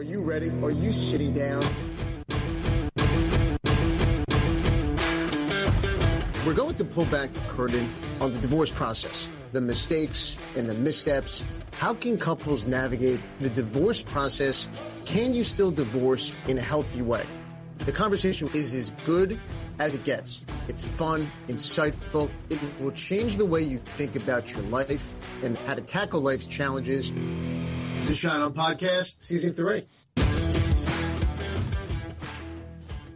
Are you ready? Are you sitting down? We're going to pull back the curtain on the divorce process, the mistakes and the missteps. How can couples navigate the divorce process? Can you still divorce in a healthy way? The conversation is as good as it gets. It's fun, insightful. It will change the way you think about your life and how to tackle life's challenges. The Schein Podcast, Season 3.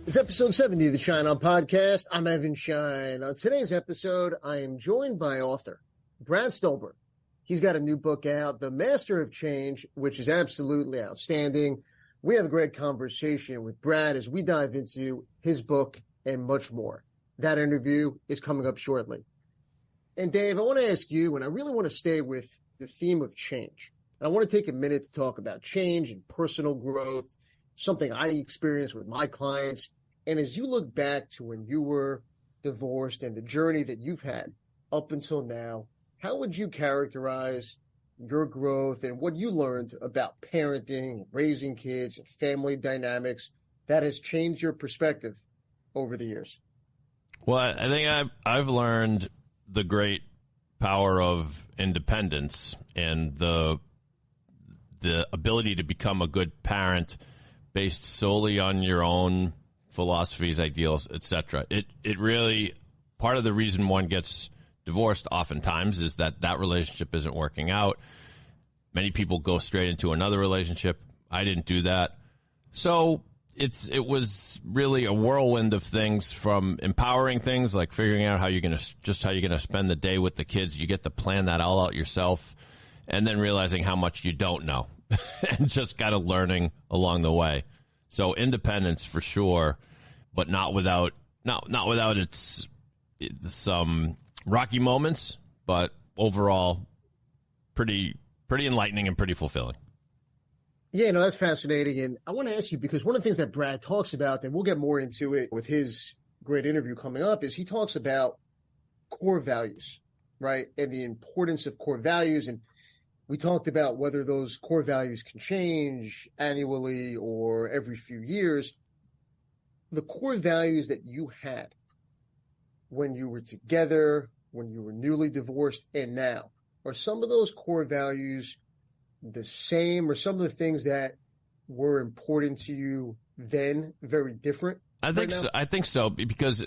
It's episode 70 of the Schein Podcast. I'm Evan Schein. On today's episode, I am joined by author Brad Stulberg. He's got a new book out, The Master of Change, which is absolutely outstanding. We have a great conversation with Brad as we dive into his book and much more. That interview is coming up shortly. And Dave, I want to ask you, and I really want to stay with the theme of change. And I want to take a minute to talk about change and personal growth, something I experience with my clients. And as you look back to when you were divorced and the journey that you've had up until now, how would you characterize your growth and what you learned about parenting, raising kids, and family dynamics that has changed your perspective over the years? Well, I think I've learned the great power of independence and the ability to become a good parent based solely on your own philosophies, ideals, etc. It really, part of the reason one gets divorced oftentimes is that relationship isn't working out. Many people go straight into another relationship. I didn't do that. So it was really a whirlwind of things, from empowering things like figuring out how you're going to spend the day with the kids. You get to plan that all out yourself, and then realizing how much you don't know and just kind of learning along the way. So independence for sure, but not without its some rocky moments, but overall pretty enlightening and pretty fulfilling. Yeah, no, that's fascinating. And I want to ask you, because one of the things that Brad talks about, and we'll get more into it with his great interview coming up, is he talks about core values, right? And the importance of core values. And we talked about whether those core values can change annually or every few years. The core values that you had when you were together, when you were newly divorced, and now, are some of those core values the same, or some of the things that were important to you then very different? I think so, because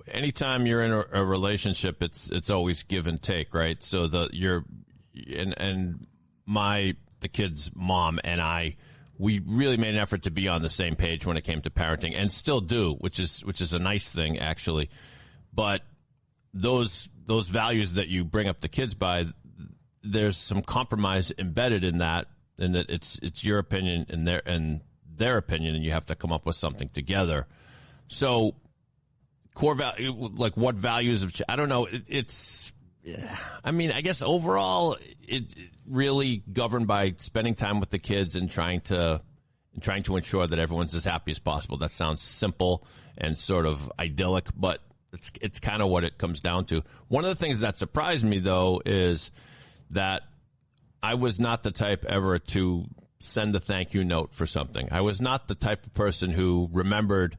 anytime you're in a relationship, it's always give and take, right? So the kid's mom and I, we really made an effort to be on the same page when it came to parenting, and still do, which is a nice thing, actually. But those values that you bring up the kids by, there's some compromise embedded in that, and that it's your opinion and their opinion, and you have to come up with something together. So core value, like what values of, I don't know. I guess overall it really governed by spending time with the kids and trying to ensure that everyone's as happy as possible. That sounds simple and sort of idyllic, but it's kind of what it comes down to. One of the things that surprised me, though, is that I was not the type ever to send a thank you note for something. I was not the type of person who remembered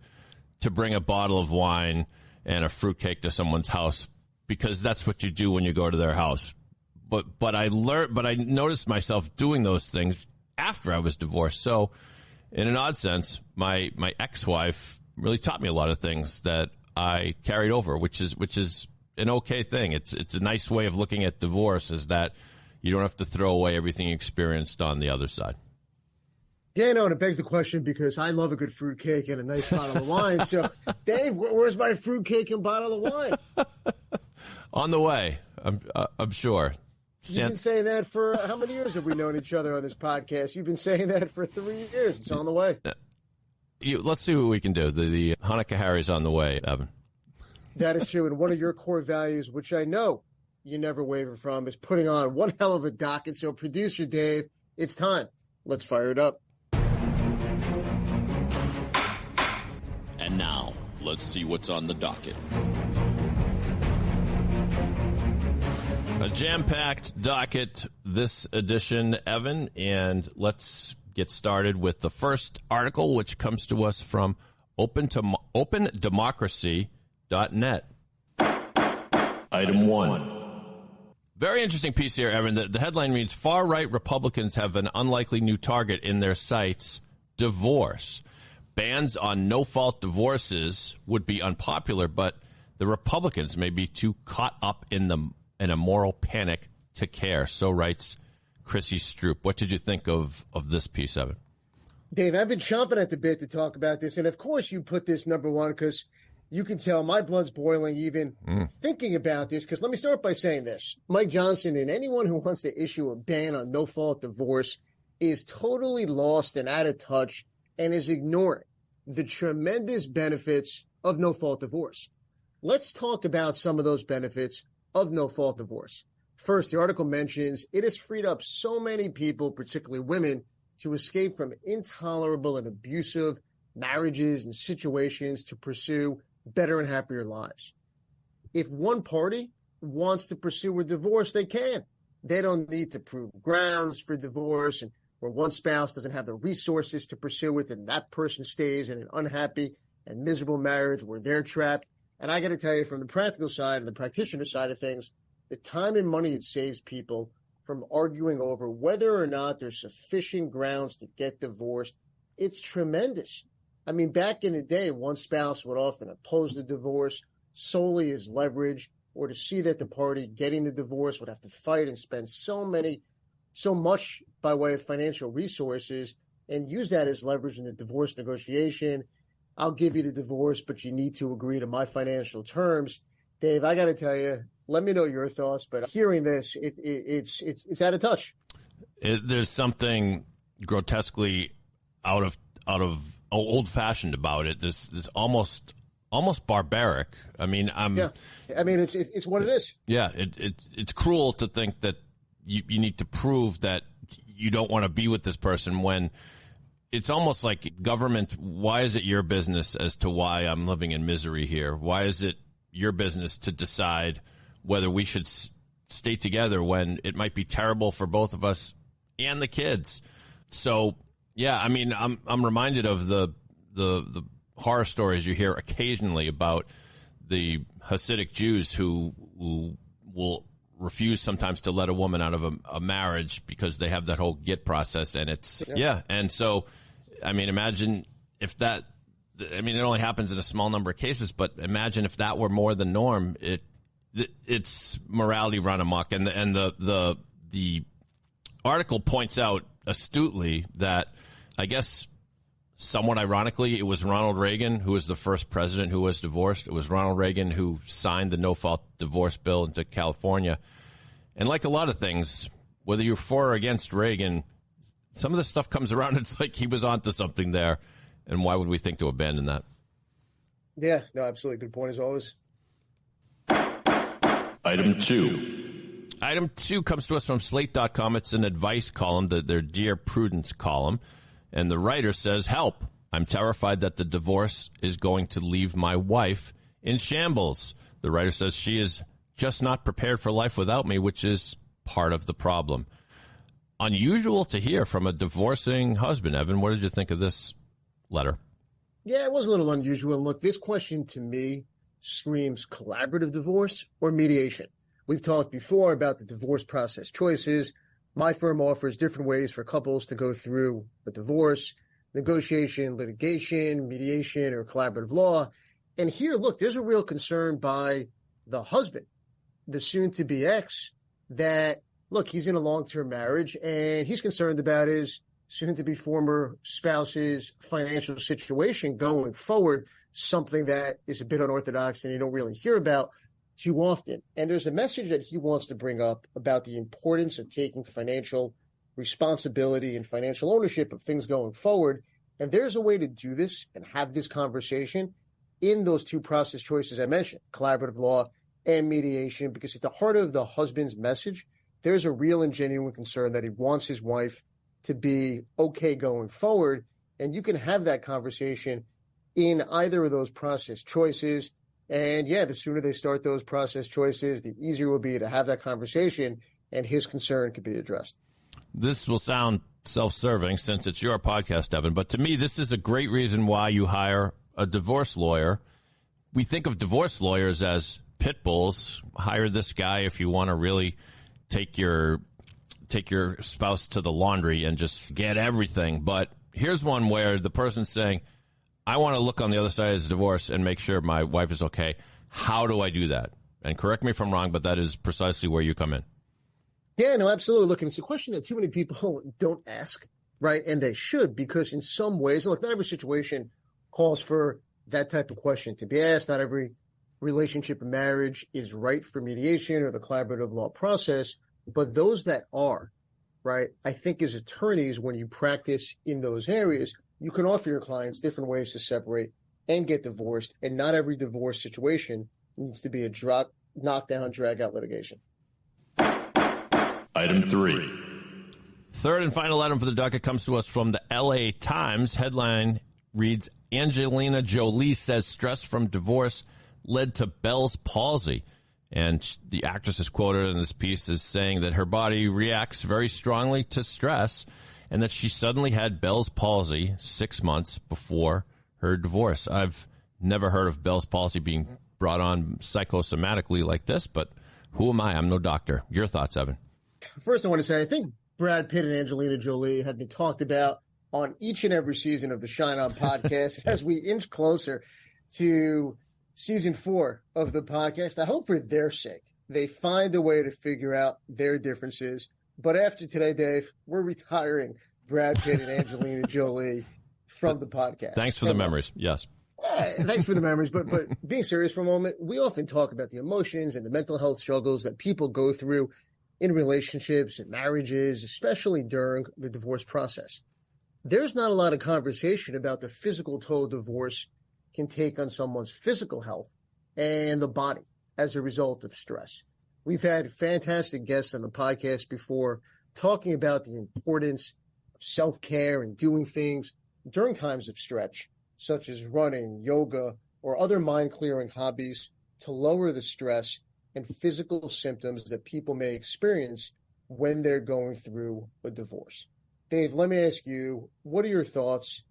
to bring a bottle of wine and a fruitcake to someone's house, because that's what you do when you go to their house. But I noticed myself doing those things after I was divorced. So in an odd sense, my ex-wife really taught me a lot of things that I carried over, which is an okay thing. It's a nice way of looking at divorce, is that you don't have to throw away everything you experienced on the other side. Yeah, no, and it begs the question, because I love a good fruitcake and a nice bottle of wine. So, Dave, where's my fruitcake and bottle of wine? On the way, I'm sure. You've been saying that for how many years have we known each other on this podcast? You've been saying that for 3 years. It's on the way. Let's see what we can do. The Hanukkah Harry's on the way, Evan. That is true. And one of your core values, which I know you never waver from, is putting on one hell of a docket. So, producer Dave, it's time. Let's fire it up. And now, let's see what's on the docket. A jam-packed docket this edition, Evan, and let's get started with the first article, which comes to us from opendemocracy.net. Item 1. Very interesting piece here, Evan. The headline reads, far-right Republicans have an unlikely new target in their sights, divorce. Bans on no-fault divorces would be unpopular, but the Republicans may be too caught up in a moral panic to care. So writes Chrissy Stroop. What did you think of this piece, Evan? Dave, I've been chomping at the bit to talk about this. And of course you put this number one because you can tell my blood's boiling even thinking about this. Because let me start by saying this. Mike Johnson and anyone who wants to issue a ban on no-fault divorce is totally lost and out of touch and is ignoring the tremendous benefits of no-fault divorce. Let's talk about some of those benefits of no-fault divorce. First, the article mentions it has freed up so many people, particularly women, to escape from intolerable and abusive marriages and situations to pursue better and happier lives. If one party wants to pursue a divorce, they can. They don't need to prove grounds for divorce, and where one spouse doesn't have the resources to pursue it, and that person stays in an unhappy and miserable marriage where they're trapped. And I got to tell you, from the practical side and the practitioner side of things, the time and money it saves people from arguing over whether or not there's sufficient grounds to get divorced, it's tremendous. I mean, back in the day, one spouse would often oppose the divorce solely as leverage, or to see that the party getting the divorce would have to fight and spend so much by way of financial resources and use that as leverage in the divorce negotiation. I'll give you the divorce, but you need to agree to my financial terms. Dave, I got to tell you, let me know your thoughts, but hearing this, it's out of touch. There's something grotesquely out of old-fashioned about it. This almost barbaric. I mean, it's what it is. Yeah, it's cruel to think that you need to prove that you don't want to be with this person when it's almost like government. Why is it your business as to why I'm living in misery here? Why is it your business to decide whether we should stay together when it might be terrible for both of us and the kids? So, yeah, I mean, I'm reminded of the horror stories you hear occasionally about the Hasidic Jews who will refuse sometimes to let a woman out of a marriage because they have that whole get process, and it's and so, I mean, imagine if that. I mean, it only happens in a small number of cases, but imagine if that were more the norm. It's morality run amok, and the article points out astutely that, I guess, somewhat ironically, it was Ronald Reagan who was the first president who was divorced. It was Ronald Reagan who signed the no-fault divorce bill into California. And like a lot of things, whether you're for or against Reagan, some of this stuff comes around. It's like he was onto something there. And why would we think to abandon that? Yeah, no, absolutely. Good point as always. Item 2. Item 2 comes to us from Slate.com. It's an advice column, their Dear Prudence column. And the writer says, help. I'm terrified that the divorce is going to leave my wife in shambles. The writer says she is just not prepared for life without me, which is part of the problem. Unusual to hear from a divorcing husband. Evan, what did you think of this letter? Yeah, it was a little unusual. Look, this question to me screams collaborative divorce or mediation. We've talked before about the divorce process choices. My firm offers different ways for couples to go through a divorce: negotiation, litigation, mediation, or collaborative law. And here, look, there's a real concern by the husband, the soon-to-be ex, that, look, he's in a long-term marriage and he's concerned about his soon-to-be former spouse's financial situation going forward, something that is a bit unorthodox and you don't really hear about too often. And there's a message that he wants to bring up about the importance of taking financial responsibility and financial ownership of things going forward. And there's a way to do this and have this conversation in those two process choices I mentioned, collaborative law and mediation, because at the heart of the husband's message, there's a real and genuine concern that he wants his wife to be okay going forward. And you can have that conversation in either of those process choices. And yeah, the sooner they start those process choices, the easier it will be to have that conversation and his concern could be addressed. This will sound self-serving since it's your podcast, Evan, but to me, this is a great reason why you hire a divorce lawyer. We think of divorce lawyers as pit bulls. Hire this guy if you want to really take your spouse to the laundry and just get everything. But here's one where the person's saying, I want to look on the other side of this divorce and make sure my wife is okay. How do I do that? And correct me if I'm wrong, but that is precisely where you come in. Yeah, no, absolutely. Look, and it's a question that too many people don't ask, right? And they should, because in some ways, look, not every situation calls for that type of question to be asked. Not every relationship and marriage is right for mediation or the collaborative law process. But those that are, right, I think as attorneys, when you practice in those areas, you can offer your clients different ways to separate and get divorced. And not every divorce situation needs to be a knockdown, drag-out litigation. Item 3. Third and final item for the docket comes to us from the L.A. Times. Headline reads, Angelina Jolie says stress from divorce led to Bell's palsy. And the actress is quoted in this piece as saying that her body reacts very strongly to stress and that she suddenly had Bell's palsy 6 months before her divorce. I've never heard of Bell's palsy being brought on psychosomatically like this, but who am I? I'm no doctor. Your thoughts, Evan? First, I want to say I think Brad Pitt and Angelina Jolie have been talked about on each and every season of the Schein podcast. As we inch closer to season 4 of the podcast, I hope for their sake they find a way to figure out their differences. But after today, Dave, we're retiring Brad Pitt and Angelina Jolie from the podcast. Thanks for the memories. Yes. Thanks for the memories. But being serious for a moment, we often talk about the emotions and the mental health struggles that people go through in relationships and marriages, especially during the divorce process. There's not a lot of conversation about the physical toll divorce can take on someone's physical health and the body as a result of stress. We've had fantastic guests on the podcast before talking about the importance of self-care and doing things during times of stretch, such as running, yoga, or other mind-clearing hobbies to lower the stress and physical symptoms that people may experience when they're going through a divorce. Dave, let me ask you, what are your thoughts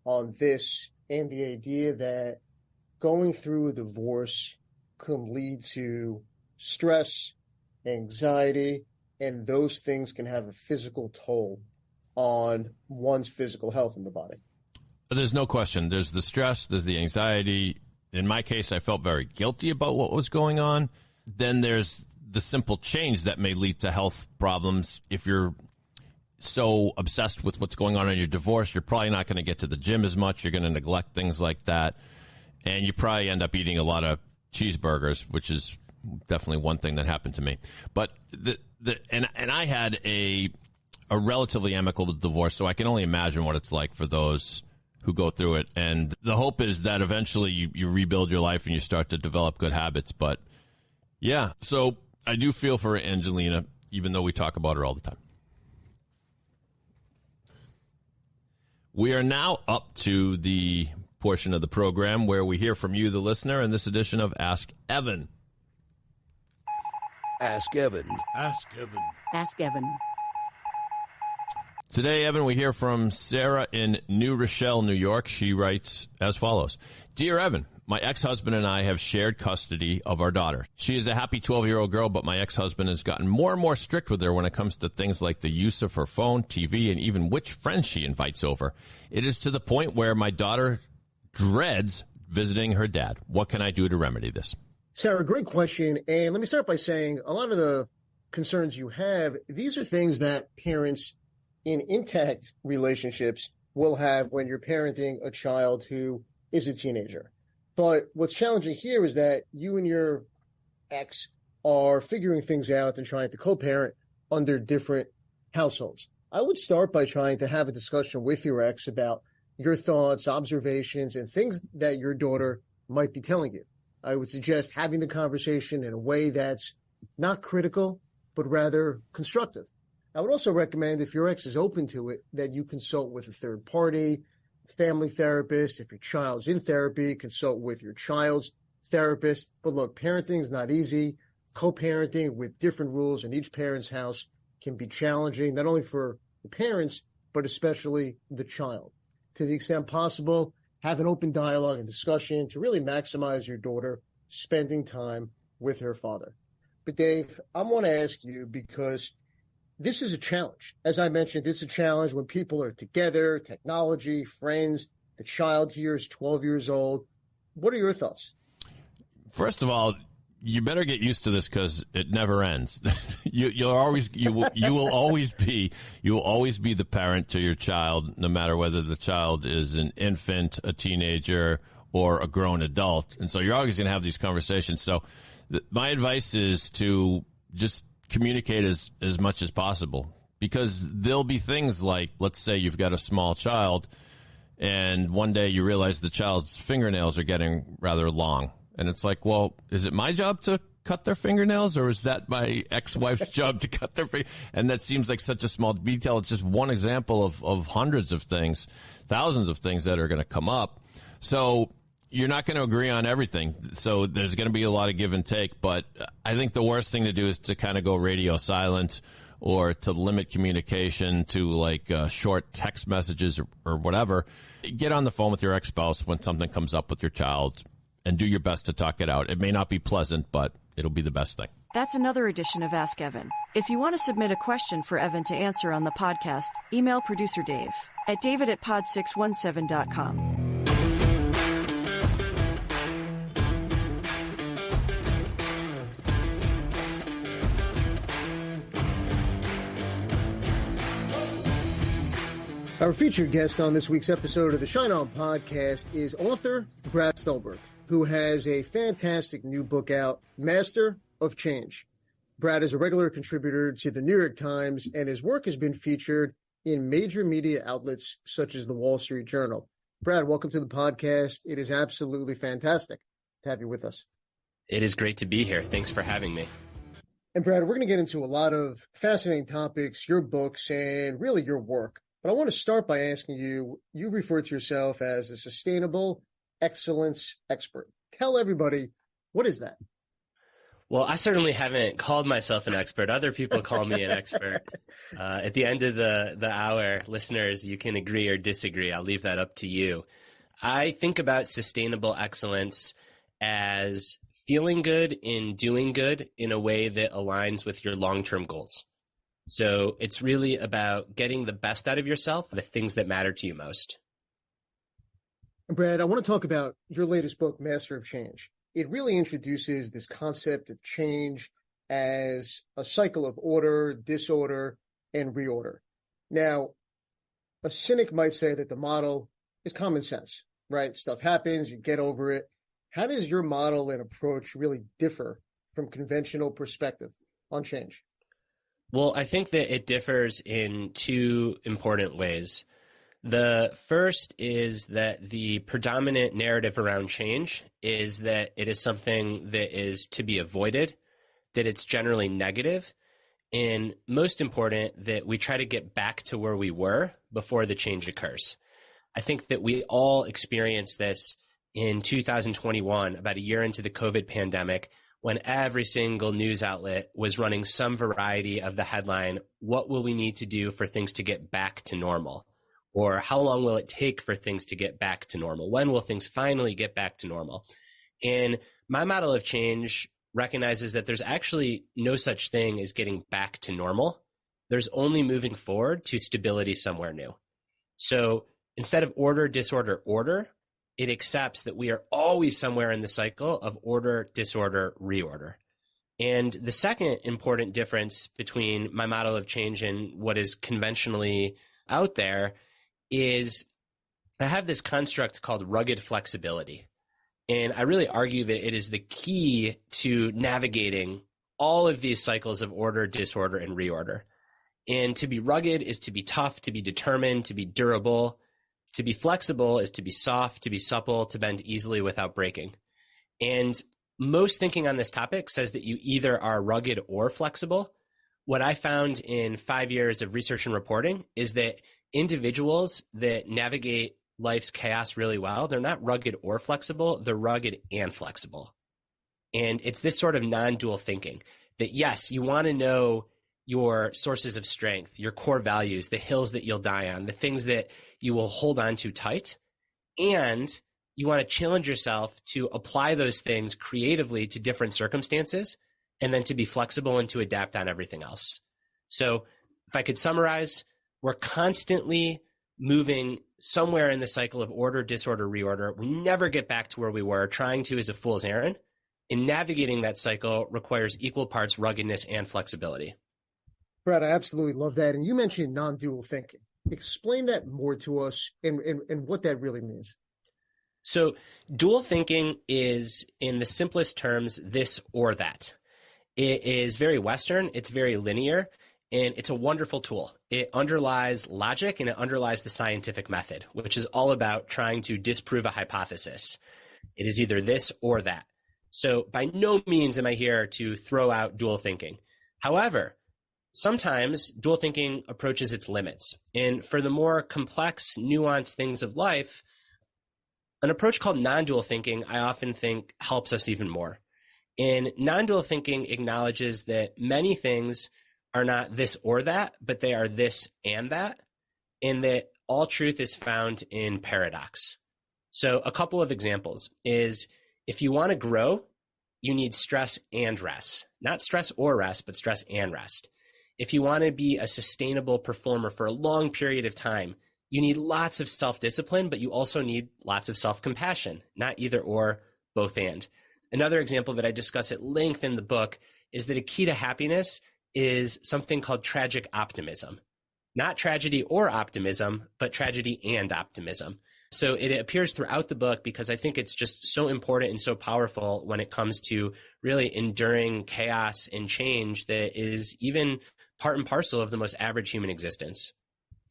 on this and the idea that going through a divorce can lead to stress, anxiety, and those things can have a physical toll on one's physical health in the body? There's no question. There's the stress, there's the anxiety. In my case, I felt very guilty about what was going on. Then there's the simple change that may lead to health problems. If you're so obsessed with what's going on in your divorce, you're probably not going to get to the gym as much. You're going to neglect things like that. And you probably end up eating a lot of cheeseburgers, which is definitely one thing that happened to me. But and I had a relatively amicable divorce, so I can only imagine what it's like for those who go through it. And the hope is that eventually you rebuild your life and you start to develop good habits. But yeah, so I do feel for Angelina, even though we talk about her all the time. We are now up to the portion of the program where we hear from you, the listener, in this edition of Ask Evan. Ask Evan. Ask Evan. Ask Evan. Today, Evan, we hear from Sarah in New Rochelle, New York. She writes as follows. Dear Evan, my ex-husband and I have shared custody of our daughter. She is a happy 12-year-old girl, but my ex-husband has gotten more and more strict with her when it comes to things like the use of her phone, TV, and even which friends she invites over. It is to the point where my daughter dreads visiting her dad. What can I do to remedy this? Sarah, great question. And let me start by saying a lot of the concerns you have, these are things that parents in intact relationships will have when you're parenting a child who is a teenager. But what's challenging here is that you and your ex are figuring things out and trying to co-parent under different households. I would start by trying to have a discussion with your ex about your thoughts, observations, and things that your daughter might be telling you. I would suggest having the conversation in a way that's not critical, but rather constructive. I would also recommend, if your ex is open to it, that you consult with a third party, family therapist. If your child's in therapy, consult with your child's therapist. But look, parenting is not easy. Co-parenting with different rules in each parent's house can be challenging, not only for the parents, but especially the child. To the extent possible, have an open dialogue and discussion to really maximize your daughter spending time with her father. But Dave, I want to ask you, because this is a challenge. As I mentioned, it's a challenge when people are together, technology, friends. The child here is 12 years old. What are your thoughts? First of all, you better get used to this because it never ends. You will always be the parent to your child, no matter whether the child is an infant, a teenager, or a grown adult. And so you're always going to have these conversations. So my advice is to just communicate as much as possible, because there'll be things like, let's say you've got a small child and one day you realize the child's fingernails are getting rather long. And it's like, well, is it my job to cut their fingernails, or is that my ex-wife's job to cut their fingernails? And that seems like such a small detail. It's just one example of hundreds of things, thousands of things that are going to come up. So you're not going to agree on everything. So there's going to be a lot of give and take. But I think the worst thing to do is to kind of go radio silent, or to limit communication to like short text messages or whatever. Get on the phone with your ex-spouse when something comes up with your child and do your best to talk it out. It may not be pleasant, but it'll be the best thing. That's another edition of Ask Evan. If you want to submit a question for Evan to answer on the podcast, email producer Dave at david@pod617.com. Our featured guest on this week's episode of the Schein podcast is author Brad Stulberg, who has a fantastic new book out, Master of Change. Brad is a regular contributor to the New York Times, and his work has been featured in major media outlets such as the Wall Street Journal. Brad, welcome to the podcast. It is absolutely fantastic to have you with us. It is great to be here. Thanks for having me. And Brad, we're going to get into a lot of fascinating topics, your books, and really your work. But I want to start by asking you, you refer to yourself as a sustainable excellence expert. Tell everybody, what is that? Well, I certainly haven't called myself an expert. Other people call me an expert. At the end of the hour, listeners, you can agree or disagree. I'll leave that up to you. I think about sustainable excellence as feeling good in doing good in a way that aligns with your long-term goals. So it's really about getting the best out of yourself, the things that matter to you most. Brad, I want to talk about your latest book, Master of Change. It really introduces this concept of change as a cycle of order, disorder, and reorder. Now, a cynic might say that the model is common sense, right? Stuff happens, you get over it. How does your model and approach really differ from conventional perspective on change? Well, I think that it differs in two important ways. The first is that the predominant narrative around change is that it is something that is to be avoided, that it's generally negative, and most important, that we try to get back to where we were before the change occurs. I think that we all experienced this in 2021, about a year into the COVID pandemic, when every single news outlet was running some variety of the headline, what will we need to do for things to get back to normal? Or how long will it take for things to get back to normal? When will things finally get back to normal? And my model of change recognizes that there's actually no such thing as getting back to normal. There's only moving forward to stability somewhere new. So instead of order, disorder, order, it accepts that we are always somewhere in the cycle of order, disorder, reorder. And the second important difference between my model of change and what is conventionally out there is I have this construct called rugged flexibility. And I really argue that it is the key to navigating all of these cycles of order, disorder, and reorder. And to be rugged is to be tough, to be determined, to be durable. To be flexible is to be soft, to be supple, to bend easily without breaking. And most thinking on this topic says that you either are rugged or flexible. What I found in 5 years of research and reporting is that individuals that navigate life's chaos really well, they're not rugged or flexible, they're rugged and flexible. And it's this sort of non-dual thinking that, yes, you want to know your sources of strength, your core values, the hills that you'll die on, the things that you will hold on to tight. And you want to challenge yourself to apply those things creatively to different circumstances, and then to be flexible and to adapt on everything else. So if I could summarize, we're constantly moving somewhere in the cycle of order, disorder, reorder. We never get back to where we were. Trying to is a fool's errand. And navigating that cycle requires equal parts ruggedness and flexibility. Brad, I absolutely love that. And you mentioned non-dual thinking. Explain that more to us and what that really means. So dual thinking is, in the simplest terms, this or that. It is very Western. It's very linear. And it's a wonderful tool. It underlies logic and it underlies the scientific method, which is all about trying to disprove a hypothesis. It is either this or that. So by no means am I here to throw out dual thinking. However, sometimes dual thinking approaches its limits. And for the more complex, nuanced things of life, an approach called non-dual thinking, I often think, helps us even more. And non-dual thinking acknowledges that many things are not this or that, but they are this and that, and that all truth is found in paradox. So a couple of examples is, if you want to grow, you need stress and rest. Not stress or rest, but stress and rest. If you want to be a sustainable performer for a long period of time, you need lots of self-discipline, but you also need lots of self-compassion, not either or, both and. Another example that I discuss at length in the book is that a key to happiness is something called tragic optimism. Not tragedy or optimism, but tragedy and optimism. So it appears throughout the book because I think it's just so important and so powerful when it comes to really enduring chaos and change that is even part and parcel of the most average human existence.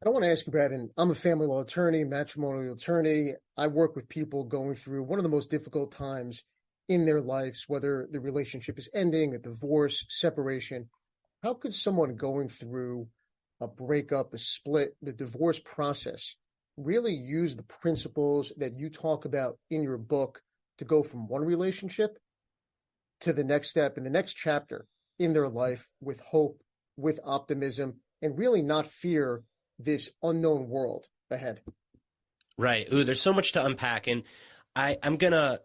I want to ask you, Brad, and I'm a family law attorney, matrimonial attorney. I work with people going through one of the most difficult times in their lives, whether the relationship is ending, a divorce, separation. How could someone going through a breakup, a split, the divorce process, really use the principles that you talk about in your book to go from one relationship to the next step and the next chapter in their life with hope, with optimism, and really not fear this unknown world ahead? Right. Ooh, there's so much to unpack. And I'm going to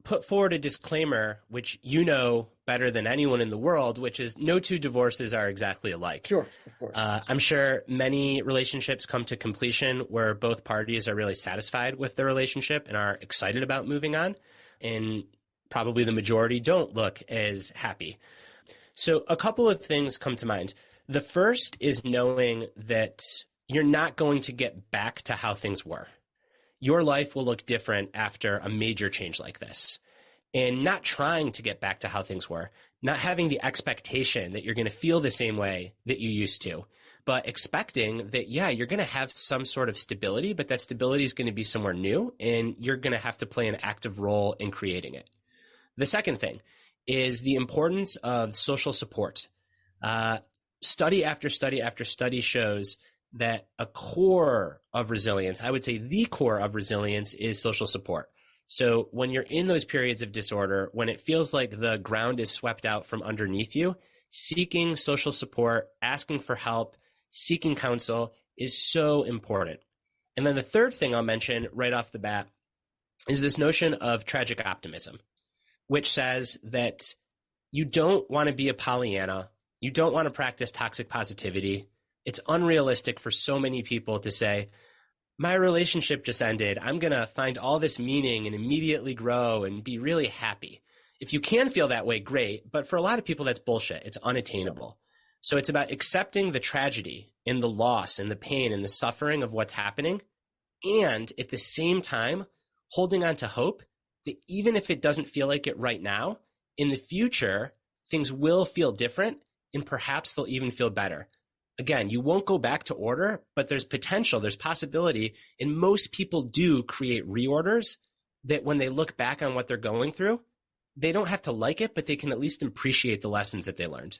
put forward a disclaimer, which you know better than anyone in the world, which is no two divorces are exactly alike. Sure, of course. I'm sure many relationships come to completion where both parties are really satisfied with their relationship and are excited about moving on. And probably the majority don't look as happy. So a couple of things come to mind. The first is knowing that you're not going to get back to how things were. Your life will look different after a major change like this. And not trying to get back to how things were, not having the expectation that you're going to feel the same way that you used to, but expecting that, yeah, you're going to have some sort of stability, but that stability is going to be somewhere new, and you're going to have to play an active role in creating it. The second thing is the importance of social support. Study after study after study shows that a core of resilience, I would say the core of resilience, is social support. So when you're in those periods of disorder, when it feels like the ground is swept out from underneath you, seeking social support, asking for help, seeking counsel is so important. And then the third thing I'll mention right off the bat is this notion of tragic optimism, which says that you don't want to be a Pollyanna. You don't want to practice toxic positivity. It's unrealistic for so many people to say, my relationship just ended. I'm going to find all this meaning and immediately grow and be really happy. If you can feel that way, great. But for a lot of people, that's bullshit. It's unattainable. So it's about accepting the tragedy and the loss and the pain and the suffering of what's happening. And at the same time, holding on to hope that even if it doesn't feel like it right now, in the future, things will feel different and perhaps they'll even feel better. Again, you won't go back to order, but there's potential, there's possibility, and most people do create reorders that when they look back on what they're going through, they don't have to like it, but they can at least appreciate the lessons that they learned.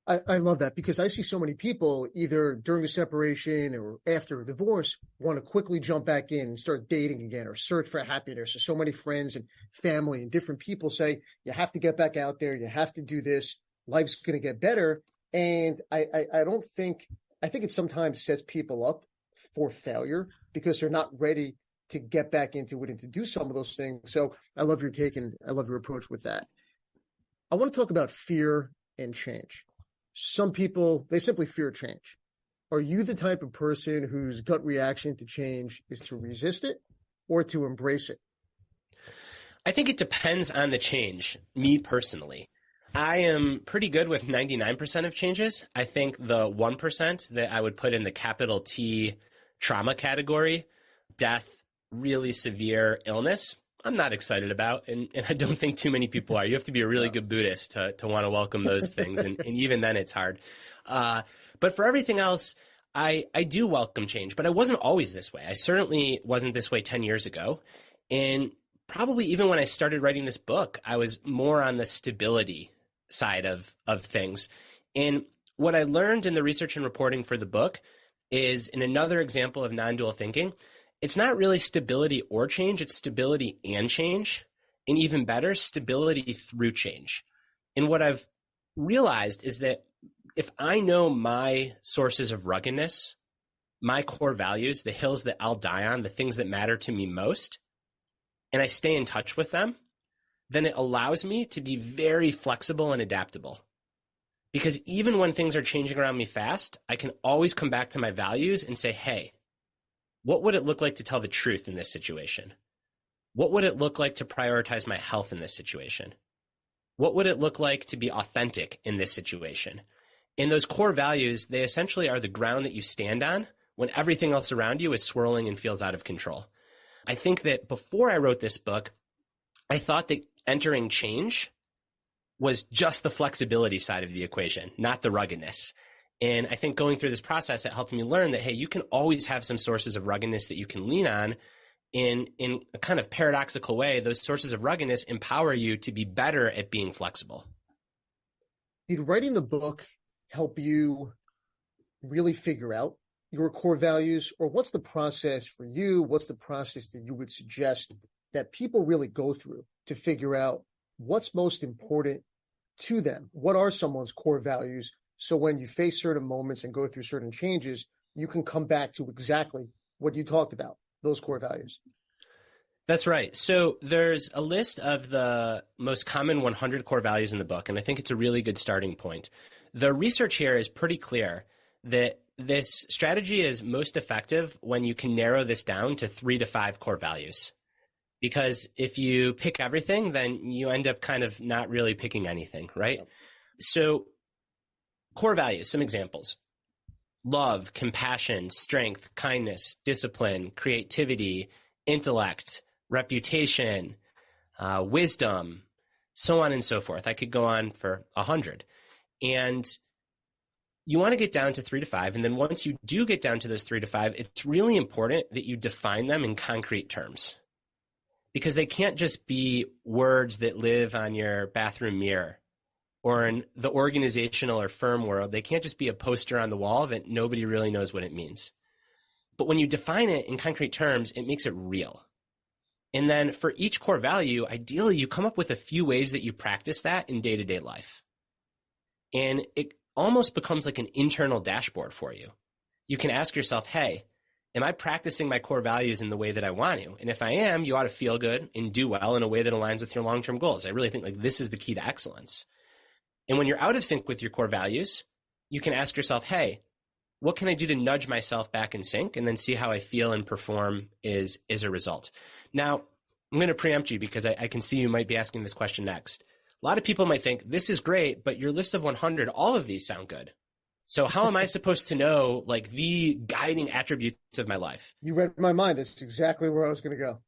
I love that because I see so many people either during a separation or after a divorce want to quickly jump back in and start dating again or search for happiness. So many friends and family and different people say, you have to get back out there. You have to do this. Life's going to get better. And I don't think, I think it sometimes sets people up for failure because they're not ready to get back into it and to do some of those things. So I love your take and I love your approach with that. I want to talk about fear and change. Some people, they simply fear change. Are you the type of person whose gut reaction to change is to resist it or to embrace it? I think it depends on the change, me personally. I am pretty good with 99% of changes. I think the 1% that I would put in the capital T trauma category, death, really severe illness, I'm not excited about. And I don't think too many people are. You have to be a really good Buddhist to want to welcome those things. And even then it's hard. But for everything else, I do welcome change. But I wasn't always this way. I certainly wasn't this way 10 years ago. And probably even when I started writing this book, I was more on the stability side of things. And what I learned in the research and reporting for the book is, in another example of non-dual thinking, it's not really stability or change, it's stability and change. And even better, stability through change. And what I've realized is that if I know my sources of ruggedness, my core values, the hills that I'll die on, the things that matter to me most, and I stay in touch with them, then it allows me to be very flexible and adaptable. Because even when things are changing around me fast, I can always come back to my values and say, hey, what would it look like to tell the truth in this situation? What would it look like to prioritize my health in this situation? What would it look like to be authentic in this situation? And those core values, they essentially are the ground that you stand on when everything else around you is swirling and feels out of control. I think that before I wrote this book, I thought that entering change was just the flexibility side of the equation, not the ruggedness. And I think going through this process, it helped me learn that, hey, you can always have some sources of ruggedness that you can lean on. In a kind of paradoxical way, those sources of ruggedness empower you to be better at being flexible. Did writing the book help you really figure out your core values, or what's the process for you? What's the process that you would suggest that people really go through to figure out what's most important to them? What are someone's core values? So when you face certain moments and go through certain changes, you can come back to exactly what you talked about, those core values. That's right. So there's a list of the most common 100 core values in the book, and I think it's a really good starting point. The research here is pretty clear that this strategy is most effective when you can narrow this down to 3 to 5 core values. Because if you pick everything, then you end up kind of not really picking anything, right? Yep. So core values, some examples: love, compassion, strength, kindness, discipline, creativity, intellect, reputation, wisdom, so on and so forth. I could go on for 100. And you want to get down to 3 to 5. And then once you do get down to those 3 to 5, it's really important that you define them in concrete terms, because they can't just be words that live on your bathroom mirror, or in the organizational or firm world. They can't just be a poster on the wall that nobody really knows what it means. But when you define it in concrete terms, it makes it real. And then for each core value, ideally, you come up with a few ways that you practice that in day-to-day life. And it almost becomes like an internal dashboard for you. You can ask yourself, hey, am I practicing my core values in the way that I want to? And if I am, you ought to feel good and do well in a way that aligns with your long-term goals. I really think like this is the key to excellence. And when you're out of sync with your core values, you can ask yourself, hey, what can I do to nudge myself back in sync, and then see how I feel and perform is a result. Now, I'm going to preempt you because I can see you might be asking this question next. A lot of people might think, this is great, but your list of 100, all of these sound good. So how am I supposed to know like the guiding attributes of my life? You read my mind. That's exactly where I was going to go.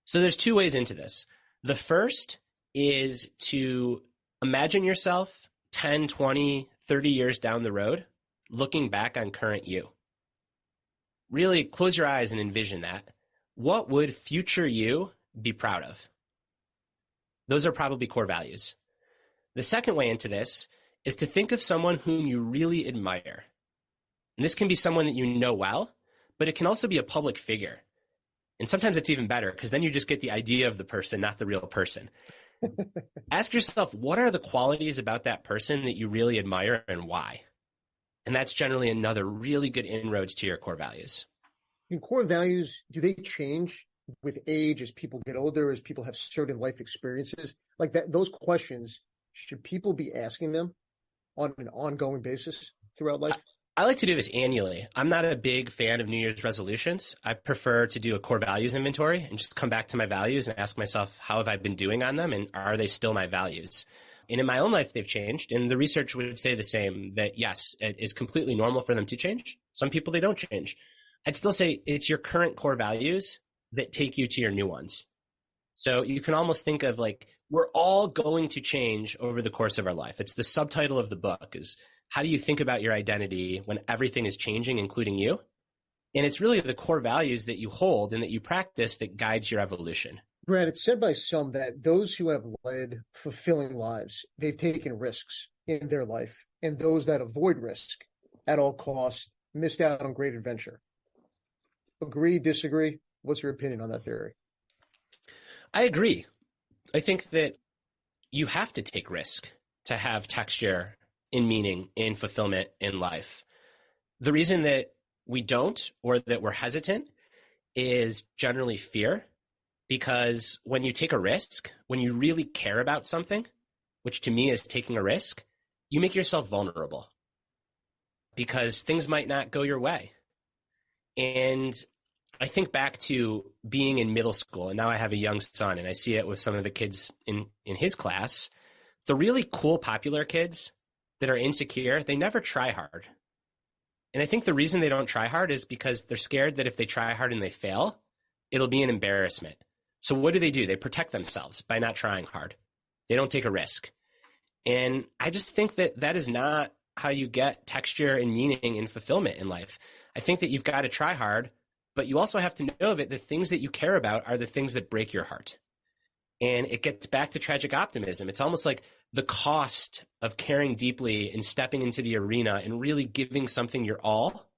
So there's 2 ways into this. The first is to imagine yourself 10, 20, 30 years down the road, looking back on current you. Really close your eyes and envision that. What would future you be proud of? Those are probably core values. The second way into this is to think of someone whom you really admire. And this can be someone that you know well, but it can also be a public figure. And sometimes it's even better because then you just get the idea of the person, not the real person. Ask yourself, what are the qualities about that person that you really admire and why? And that's generally another really good inroads to your core values. Your core values, do they change with age as people get older, as people have certain life experiences? Like that, those questions, should people be asking them on an ongoing basis throughout life? I like to do this annually. I'm not a big fan of New Year's resolutions. I prefer to do a core values inventory and just come back to my values and ask myself, how have I been doing on them? And are they still my values? And in my own life, they've changed. And the research would say the same, that yes, it is completely normal for them to change. Some people, they don't change. I'd still say it's your current core values that take you to your new ones. So you can almost think of like, we're all going to change over the course of our life. It's the subtitle of the book is, how do you think about your identity when everything is changing, including you? And it's really the core values that you hold and that you practice that guides your evolution. Brad, it's said by some that those who have led fulfilling lives, they've taken risks in their life. And those that avoid risk at all costs missed out on great adventure. Agree, disagree? What's your opinion on that theory? I agree. I think that you have to take risk to have texture in meaning, in fulfillment in life. The reason that we don't, or that we're hesitant, is generally fear. Because when you take a risk, when you really care about something, which to me is taking a risk, you make yourself vulnerable because things might not go your way. And I think back to being in middle school, and now I have a young son, and I see it with some of the kids in his class. The really cool, popular kids that are insecure, they never try hard. And I think the reason they don't try hard is because they're scared that if they try hard and they fail, it'll be an embarrassment. So what do? They protect themselves by not trying hard. They don't take a risk. And I just think that that is not how you get texture and meaning and fulfillment in life. I think that you've got to try hard, but you also have to know that the things that you care about are the things that break your heart. And it gets back to tragic optimism. It's almost like the cost of caring deeply and stepping into the arena and really giving something your all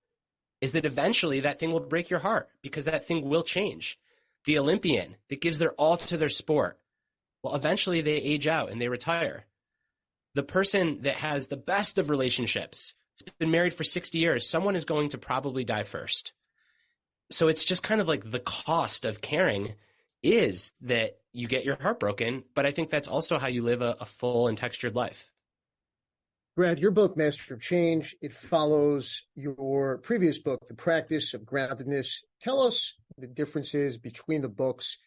is that eventually that thing will break your heart because that thing will change. The Olympian that gives their all to their sport, well, eventually they age out and they retire. The person that has the best of relationships, it's been married for 60 years, someone is going to probably die first. So it's just kind of like the cost of caring is that you get your heart broken, but I think that's also how you live a full and textured life. Brad, your book, Master of Change, it follows your previous book, The Practice of Groundedness. Tell us the differences between the books.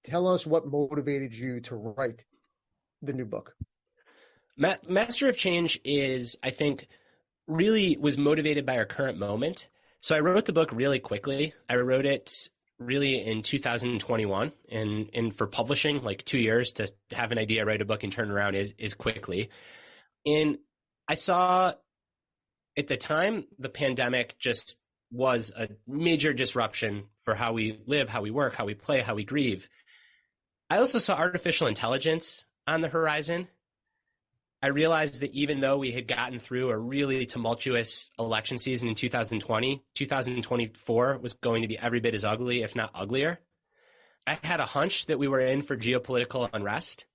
Tell us what motivated you to write the new book. Master of Change is, I think, really was motivated by our current moment. So I wrote the book really quickly. I wrote it really in 2021, and for publishing, like 2 years to have an idea, write a book and turn around is quickly. And I saw at the time, the pandemic just was a major disruption for how we live, how we work, how we play, how we grieve. I also saw artificial intelligence on the horizon. I realized that even though we had gotten through a really tumultuous election season in 2020, 2024 was going to be every bit as ugly, if not uglier. I had a hunch that we were in for geopolitical unrest,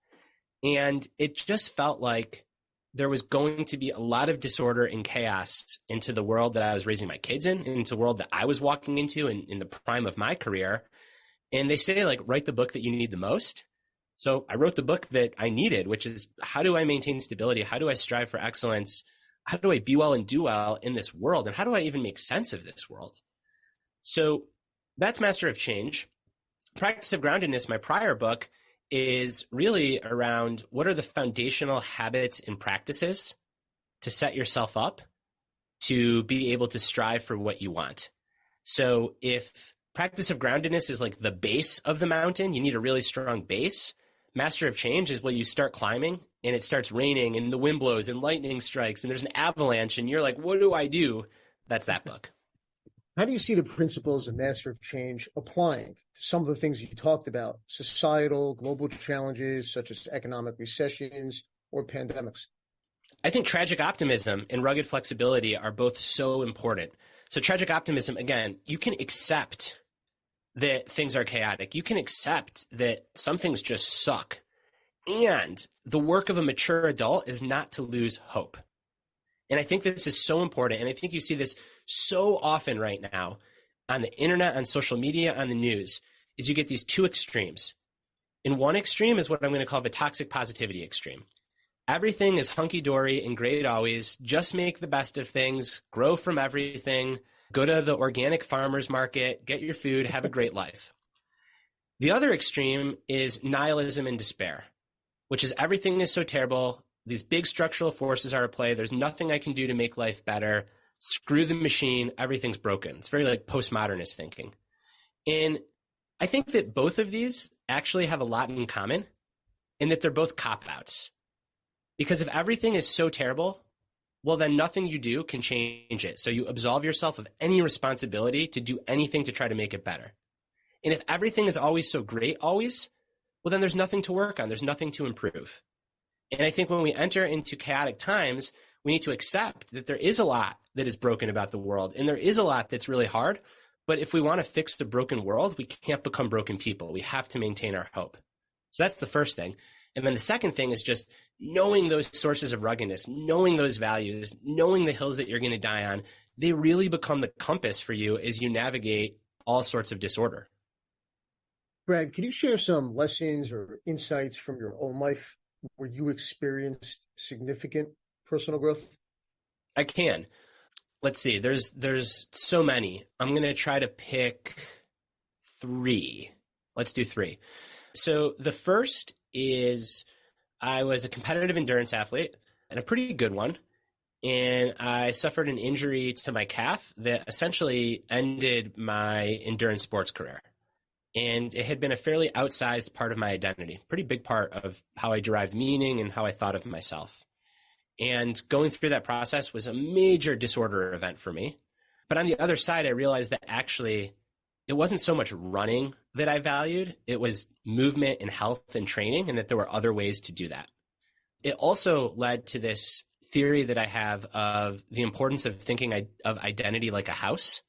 and it just felt like there was going to be a lot of disorder and chaos into the world that I was raising my kids in, into the world that I was walking into in the prime of my career. And they say, like, write the book that you need the most. So I wrote the book that I needed, which is how do I maintain stability? How do I strive for excellence? How do I be well and do well in this world? And how do I even make sense of this world? So that's Master of Change. Practice of Groundedness, my prior book, is really around what are the foundational habits and practices to set yourself up to be able to strive for what you want. So if Practice of Groundedness is like the base of the mountain, you need a really strong base. Master of Change is where you start climbing and it starts raining and the wind blows and lightning strikes and there's an avalanche and you're like, what do I do? That's that book. How do you see the principles of Master of Change applying to some of the things you talked about, societal, global challenges such as economic recessions or pandemics? I think tragic optimism and rugged flexibility are both so important. So tragic optimism, again, you can accept that things are chaotic. You can accept that some things just suck. And the work of a mature adult is not to lose hope. And I think this is so important. And I think you see this so often right now on the internet, on social media, on the news, is you get these two extremes. In one extreme is what I'm going to call the toxic positivity extreme. Everything is hunky-dory and great always. Just make the best of things, grow from everything, go to the organic farmer's market, get your food, have a great life. The other extreme is nihilism and despair, which is everything is so terrible. These big structural forces are at play. There's nothing I can do to make life better. Screw the machine. Everything's broken. It's very like postmodernist thinking. And I think that both of these actually have a lot in common in that they're both cop-outs. Because if everything is so terrible, well, then nothing you do can change it. So you absolve yourself of any responsibility to do anything to try to make it better. And if everything is always so great, always, well, then there's nothing to work on. There's nothing to improve. And I think when we enter into chaotic times, we need to accept that there is a lot that is broken about the world. And there is a lot that's really hard. But if we want to fix the broken world, we can't become broken people. We have to maintain our hope. So that's the first thing. And then the second thing is just knowing those sources of ruggedness, knowing those values, knowing the hills that you're going to die on. They really become the compass for you as you navigate all sorts of disorder. Brad, can you share some lessons or insights from your own life where you experienced significant personal growth? I can. Let's see. There's so many. I'm going to try to pick 3. Let's do 3. So the first is I was a competitive endurance athlete and a pretty good one. And I suffered an injury to my calf that essentially ended my endurance sports career. And it had been a fairly outsized part of my identity, pretty big part of how I derived meaning and how I thought of myself. And going through that process was a major disorder event for me. But on the other side, I realized that actually it wasn't so much running that I valued. It was movement and health and training, and that there were other ways to do that. It also led to this theory that I have of the importance of thinking of identity like a house.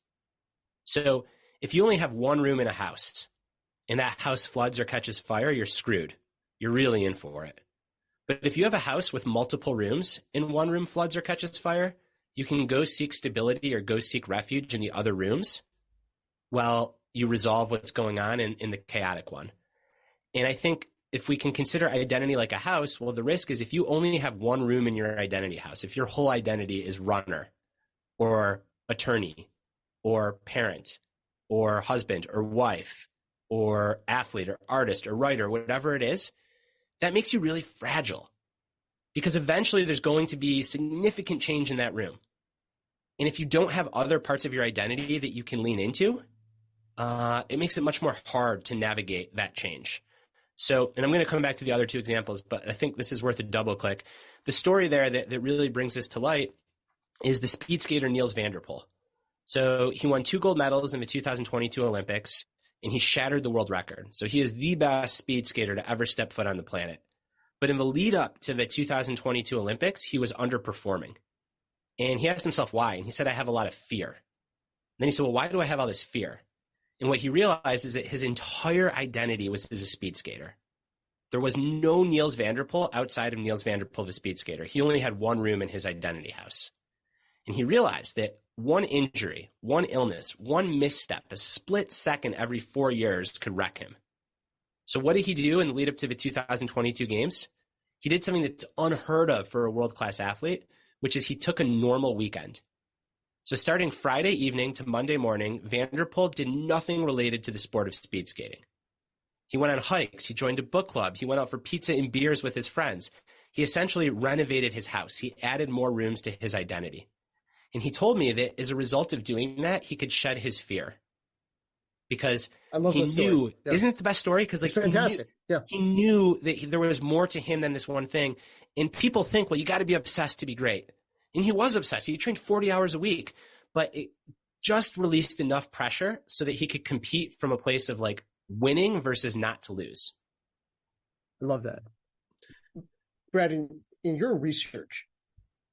So if you only have one room in a house and that house floods or catches fire, you're screwed. You're really in for it. But if you have a house with multiple rooms and one room floods or catches fire, you can go seek stability or go seek refuge in the other rooms while you resolve what's going on in the chaotic one. And I think if we can consider identity like a house, well, the risk is if you only have one room in your identity house, if your whole identity is runner or attorney or parent or husband or wife or athlete or artist or writer, whatever it is, that makes you really fragile because eventually there's going to be significant change in that room. And if you don't have other parts of your identity that you can lean into, it makes it much more hard to navigate that change. So, and I'm going to come back to the other 2 examples, but I think this is worth a double click. The story there that really brings this to light is the speed skater Niels van der Poel. So he won 2 gold medals in the 2022 Olympics, and he shattered the world record. So he is the best speed skater to ever step foot on the planet. But in the lead up to the 2022 Olympics, he was underperforming. And he asked himself why, and he said, I have a lot of fear. And then he said, well, why do I have all this fear? And what he realized is that his entire identity was as a speed skater. There was no Niels van der Poel outside of Niels van der Poel, the speed skater. He only had one room in his identity house. And he realized that one injury, one illness, one misstep, a split second every 4 years could wreck him. So what did he do in the lead up to the 2022 games? He did something that's unheard of for a world-class athlete, which is he took a normal weekend. So starting Friday evening to Monday morning, van der Poel did nothing related to the sport of speed skating. He went on hikes. He joined a book club. He went out for pizza and beers with his friends. He essentially renovated his house. He added more rooms to his identity. And he told me that as a result of doing that, he could shed his fear. Because he knew, yeah. Isn't it the best story? Because like fantastic. He knew that there was more to him than this one thing. And people think, well, you got to be obsessed to be great. And he was obsessed. He trained 40 hours a week, but it just released enough pressure so that he could compete from a place of like winning versus not to lose. I love that. Brad, in your research,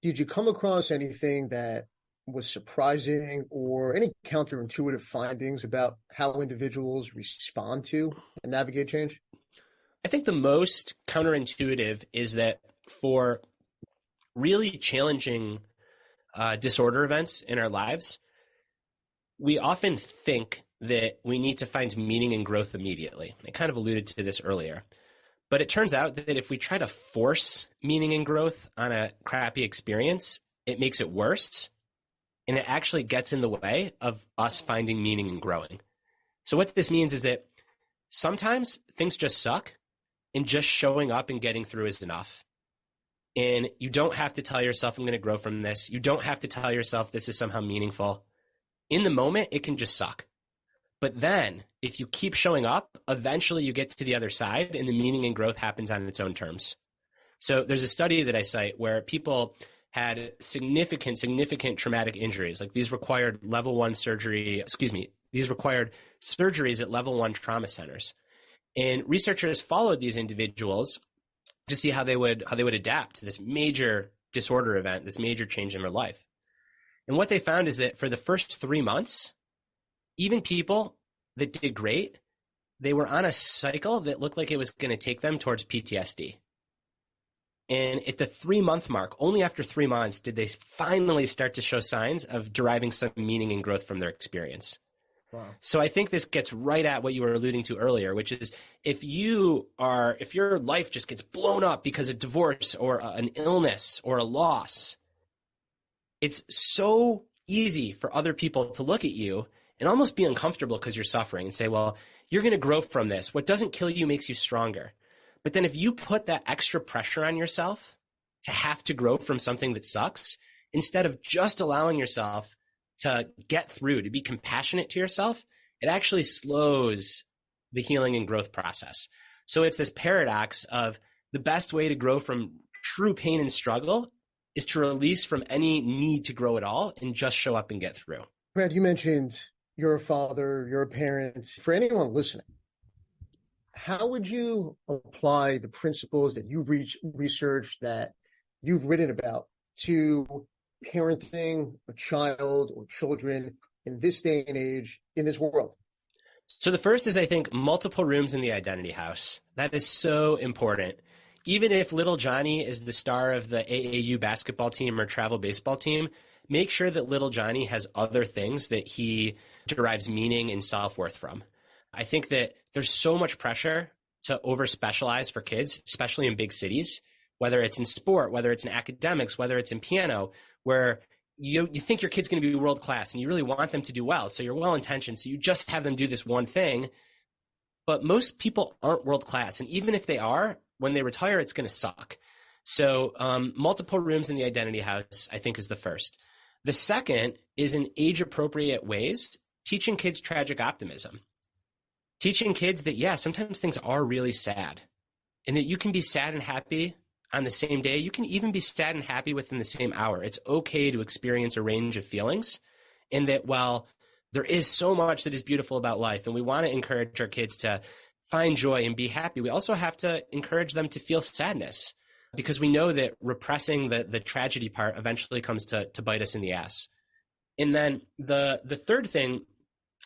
did you come across anything that was surprising or any counterintuitive findings about how individuals respond to and navigate change? I think the most counterintuitive is that for really challenging disorder events in our lives, we often think that we need to find meaning and growth immediately. I kind of alluded to this earlier. But it turns out that if we try to force meaning and growth on a crappy experience, it makes it worse. And it actually gets in the way of us finding meaning and growing. So what this means is that sometimes things just suck, and just showing up and getting through is enough. And you don't have to tell yourself, I'm going to grow from this. You don't have to tell yourself this is somehow meaningful. In the moment, it can just suck. But then if you keep showing up, eventually you get to the other side and the meaning and growth happens on its own terms. So there's a study that I cite where people had significant traumatic injuries. Like these required these required surgeries at level 1 trauma centers. And researchers followed these individuals to see how they would adapt to this major disorder event, this major change in their life. And what they found is that for the first 3 months, even people that did great, they were on a cycle that looked like it was going to take them towards PTSD. And at the 3-month mark, only after 3 months did they finally start to show signs of deriving some meaning and growth from their experience. Wow. So I think this gets right at what you were alluding to earlier, which is if your life just gets blown up because of divorce or an illness or a loss, it's so easy for other people to look at you and almost be uncomfortable because you're suffering and say, well, you're going to grow from this. What doesn't kill you makes you stronger. But then if you put that extra pressure on yourself to have to grow from something that sucks, instead of just allowing yourself to get through, to be compassionate to yourself, it actually slows the healing and growth process. So it's this paradox of the best way to grow from true pain and struggle is to release from any need to grow at all and just show up and get through. Brad, you mentioned you're a father, you're a parent. For anyone listening, how would you apply the principles that you've researched, that you've written about, to parenting a child or children in this day and age, in this world? So the first is, I think, multiple rooms in the identity house. That is so important. Even if little Johnny is the star of the AAU basketball team or travel baseball team, make sure that little Johnny has other things that he derives meaning and self-worth from. I think that there's so much pressure to over-specialize for kids, especially in big cities, whether it's in sport, whether it's in academics, whether it's in piano, where you think your kid's going to be world-class and you really want them to do well. So you're well-intentioned. So you just have them do this one thing. But most people aren't world-class. And even if they are, when they retire, it's going to suck. So multiple rooms in the identity house, I think, is the first. The second is in age-appropriate ways, teaching kids tragic optimism. Teaching kids that, yeah, sometimes things are really sad and that you can be sad and happy on the same day. You can even be sad and happy within the same hour. It's okay to experience a range of feelings, and that while there is so much that is beautiful about life and we want to encourage our kids to find joy and be happy, we also have to encourage them to feel sadness, because we know that repressing the tragedy part eventually comes to bite us in the ass. And then the third thing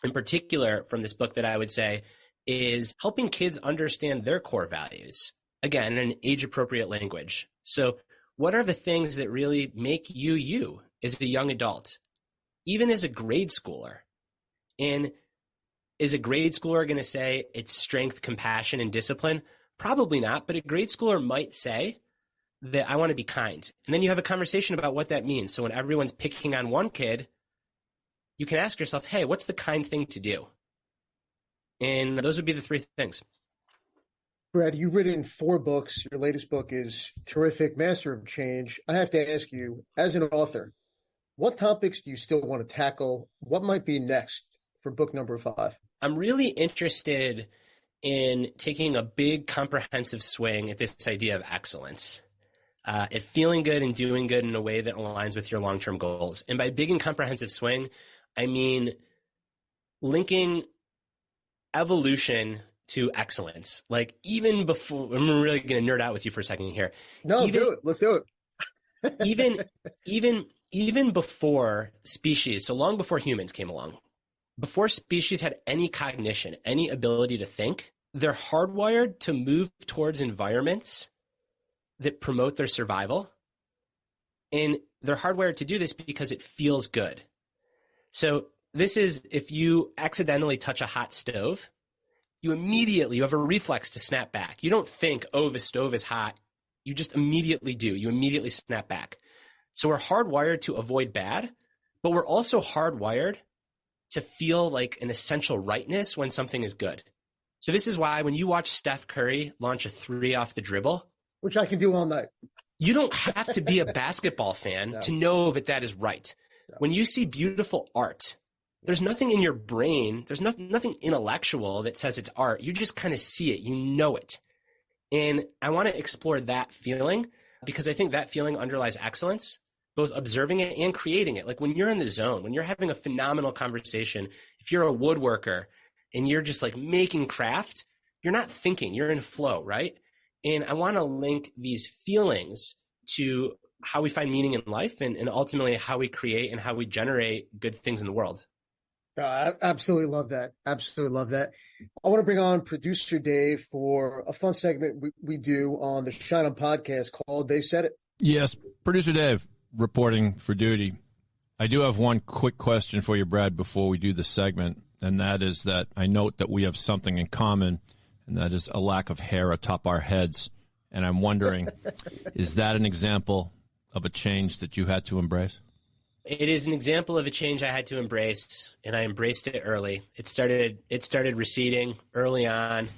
in particular from this book that I would say is helping kids understand their core values. Again, in an age-appropriate language. So what are the things that really make you you as a young adult, even as a grade schooler? And is a grade schooler going to say it's strength, compassion, and discipline? Probably not, but a grade schooler might say that I want to be kind. And then you have a conversation about what that means. So when everyone's picking on one kid, you can ask yourself, hey, what's the kind thing to do? And those would be the three things. Brad, you've written 4 books. Your latest book is terrific, Master of Change. I have to ask you, as an author, what topics do you still want to tackle? What might be next for book number 5? I'm really interested in taking a big comprehensive swing at this idea of excellence, at feeling good and doing good in a way that aligns with your long-term goals. And by big and comprehensive swing, I mean linking evolution to excellence. Like, even before, I'm really going to nerd out with you for a second here. No, do it. Let's do it. even before species, so long before humans came along, before species had any cognition, any ability to think, they're hardwired to move towards environments that promote their survival. And they're hardwired to do this because it feels good. So this is if you accidentally touch a hot stove, you have a reflex to snap back. You don't think, oh, the stove is hot. You just immediately do. You immediately snap back. So we're hardwired to avoid bad, but we're also hardwired to feel like an essential rightness when something is good. So this is why when you watch Steph Curry launch a 3 off the dribble, which I can do all night, you don't have to be a basketball fan to know that that is right. No. When you see beautiful art, there's nothing in your brain, there's nothing intellectual that says it's art. You just kind of see it, you know it. And I want to explore that feeling because I think that feeling underlies excellence, both observing it and creating it. Like when you're in the zone, when you're having a phenomenal conversation, if you're a woodworker and you're just like making craft, you're not thinking, you're in flow, right? And I want to link these feelings to how we find meaning in life and ultimately how we create and how we generate good things in the world. I absolutely love that. Absolutely love that. I want to bring on producer Dave for a fun segment we do on the Schein podcast called They Said It. Yes, producer Dave reporting for duty. I do have one quick question for you, Brad, before we do the segment, and that is that I note that we have something in common, and that is a lack of hair atop our heads. And I'm wondering, is that an example of a change that you had to embrace? It is an example of a change I had to embrace, and I embraced it early. It started receding early on.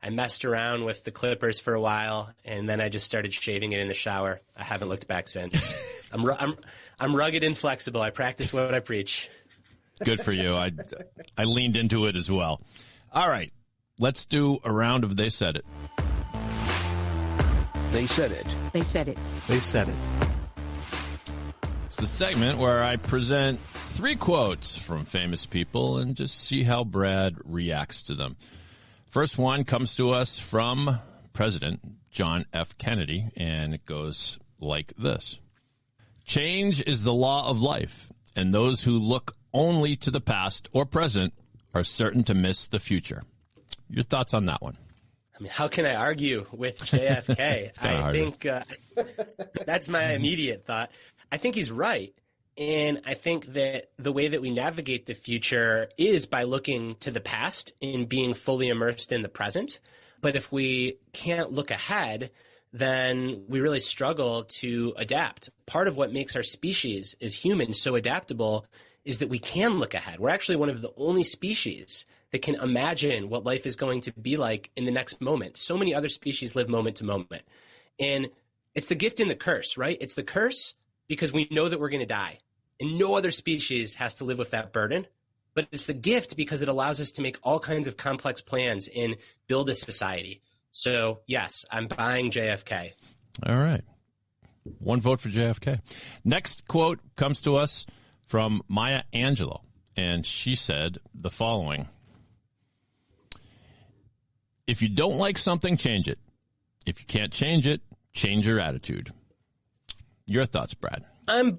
I messed around with the clippers for a while, and then I just started shaving it in the shower. I haven't looked back since. I'm rugged and flexible. I practice what I preach. Good for you. I leaned into it as well. All right, let's do a round of They Said It. They said it. They said it. They said it. It's the segment where I present 3 quotes from famous people and just see how Brad reacts to them. First one comes to us from President John F. Kennedy, and it goes like this. Change is the law of life, and those who look only to the past or present are certain to miss the future. Your thoughts on that one? I mean, how can I argue with JFK? I think that's my immediate thought. I think he's right. And I think that the way that we navigate the future is by looking to the past and being fully immersed in the present. But if we can't look ahead, then we really struggle to adapt. Part of what makes our species as humans so adaptable is that we can look ahead. We're actually one of the only species that can imagine what life is going to be like in the next moment. So many other species live moment to moment. And it's the gift and the curse, right? It's the curse because we know that we're going to die. And no other species has to live with that burden. But it's the gift because it allows us to make all kinds of complex plans and build a society. So, yes, I'm buying JFK. All right. 1 vote for JFK. Next quote comes to us from Maya Angelou, and she said the following. If you don't like something, change it. If you can't change it, change your attitude. Your thoughts, Brad? I'm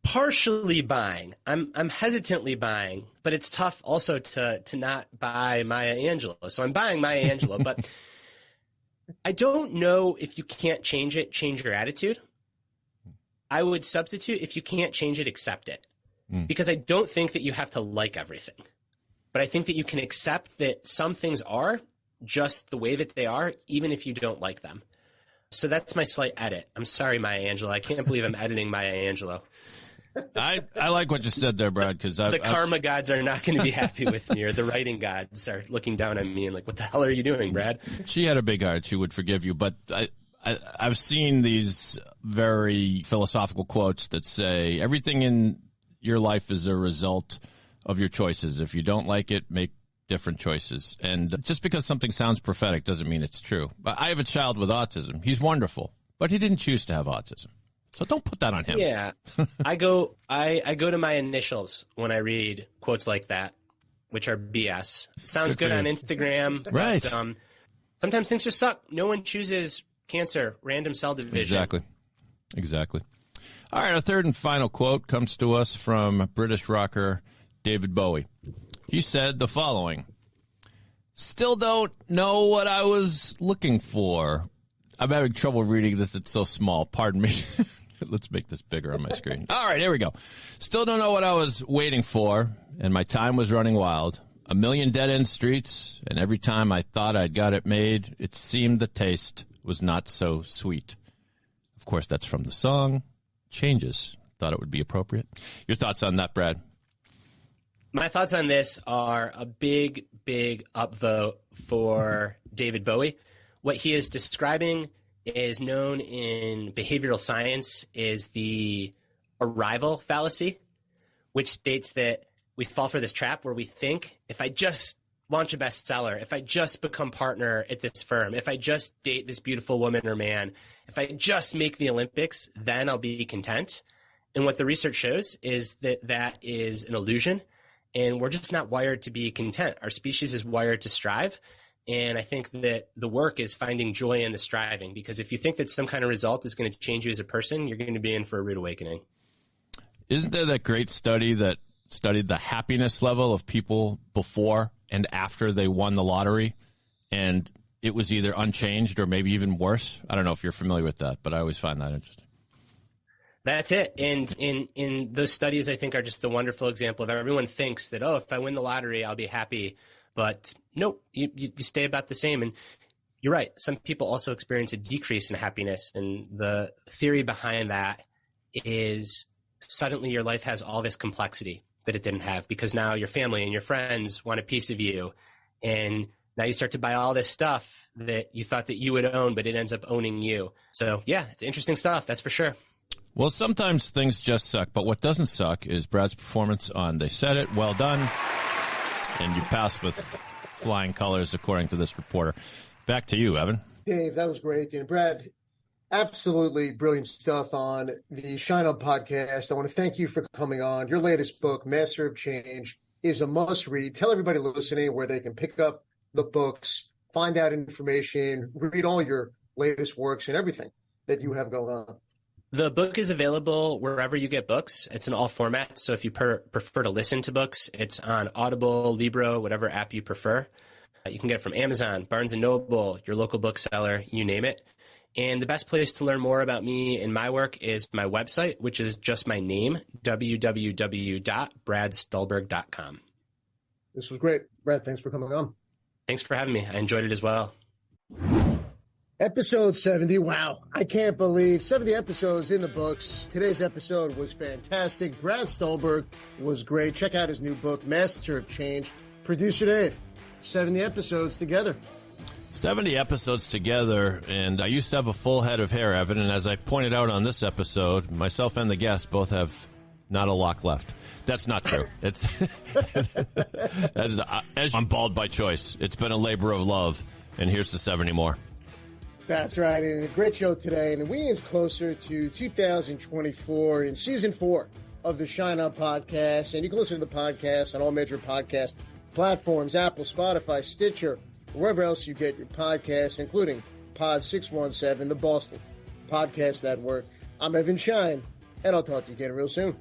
partially buying. I'm hesitantly buying, but it's tough also to not buy Maya Angelou. So I'm buying Maya Angelou, but I don't know if you can't change it, change your attitude. I would substitute if you can't change it, accept it. Because I don't think that you have to like everything. But I think that you can accept that some things are just the way that they are, even if you don't like them. So that's my slight edit. I'm sorry, Maya Angelou. I can't believe I'm editing Maya Angelou. I like what you said there, Brad, because the karma gods are not going to be happy with me, or the writing gods are looking down on me and like, what the hell are you doing, Brad? She had a big heart. She would forgive you. But I've seen these very philosophical quotes that say everything in your life is a result of your choices. If you don't like it, make different choices. And just because something sounds prophetic doesn't mean it's true. But I have a child with autism. He's wonderful, but he didn't choose to have autism. So don't put that on him. Yeah. I go to my initials when I read quotes like that, which are BS. Sounds good on Instagram. Right. But, sometimes things just suck. No one chooses cancer, random cell division. Exactly. All right, our third and final quote comes to us from British rocker David Bowie. He said the following. Still don't know what I was looking for. I'm having trouble reading this. It's so small. Pardon me. Let's make this bigger on my screen. All right, here we go. Still don't know what I was waiting for, and my time was running wild. 1 million dead-end streets, and every time I thought I'd got it made, it seemed the taste was not so sweet. Of course, that's from the song Changes. Thought it would be appropriate. Your thoughts on that, Brad? My thoughts on this are a big, big upvote for David Bowie. What he is describing is known in behavioral science is the arrival fallacy, which states that we fall for this trap where we think, if I just launch a bestseller, if I just become partner at this firm, if I just date this beautiful woman or man, if I just make the Olympics, then I'll be content. And what the research shows is that that is an illusion, and we're just not wired to be content. Our species is wired to strive. And I think that the work is finding joy in the striving, because if you think that some kind of result is going to change you as a person, you're going to be in for a rude awakening. Isn't there that great study that studied the happiness level of people before and after they won the lottery? And it was either unchanged or maybe even worse. I don't know if you're familiar with that, but I always find that interesting. That's it. And in those studies, I think, are just a wonderful example of everyone thinks that, oh, if I win the lottery, I'll be happy. But nope, you stay about the same. And you're right. Some people also experience a decrease in happiness. And the theory behind that is suddenly your life has all this complexity that it didn't have, because now your family and your friends want a piece of you. And now you start to buy all this stuff that you thought that you would own, but it ends up owning you. So yeah, it's interesting stuff. That's for sure. Well, sometimes things just suck, but what doesn't suck is Brad's performance on They Said It. Well done. And you passed with flying colors, according to this reporter. Back to you, Evan. Dave, that was great. And Brad, absolutely brilliant stuff on the Schein podcast. I want to thank you for coming on. Your latest book, Master of Change, is a must-read. Tell everybody listening where they can pick up the books, find out information, read all your latest works and everything that you have going on. The book is available wherever you get books. It's in all formats. So if you prefer to listen to books, it's on Audible, Libro, whatever app you prefer. You can get it from Amazon, Barnes & Noble, your local bookseller, you name it. And the best place to learn more about me and my work is my website, which is just my name, www.bradstulberg.com. This was great. Brad, thanks for coming on. Thanks for having me. I enjoyed it as well. Episode 70. Wow. I can't believe 70 episodes in the books. Today's episode was fantastic. Brad Stulberg was great. Check out his new book, Master of Change. Producer Dave, 70 episodes together. 70 episodes together, and I used to have a full head of hair, Evan, and as I pointed out on this episode, myself and the guest both have not a lock left. That's not true. It's I'm bald by choice. It's been a labor of love, and here's to 70 more. That's right, and a great show today, and we inch closer to 2024 in Season 4 of the Schein podcast, and you can listen to the podcast on all major podcast platforms, Apple, Spotify, Stitcher, wherever else you get your podcasts, including Pod 617, the Boston Podcast Network. I'm Evan Schein, and I'll talk to you again real soon.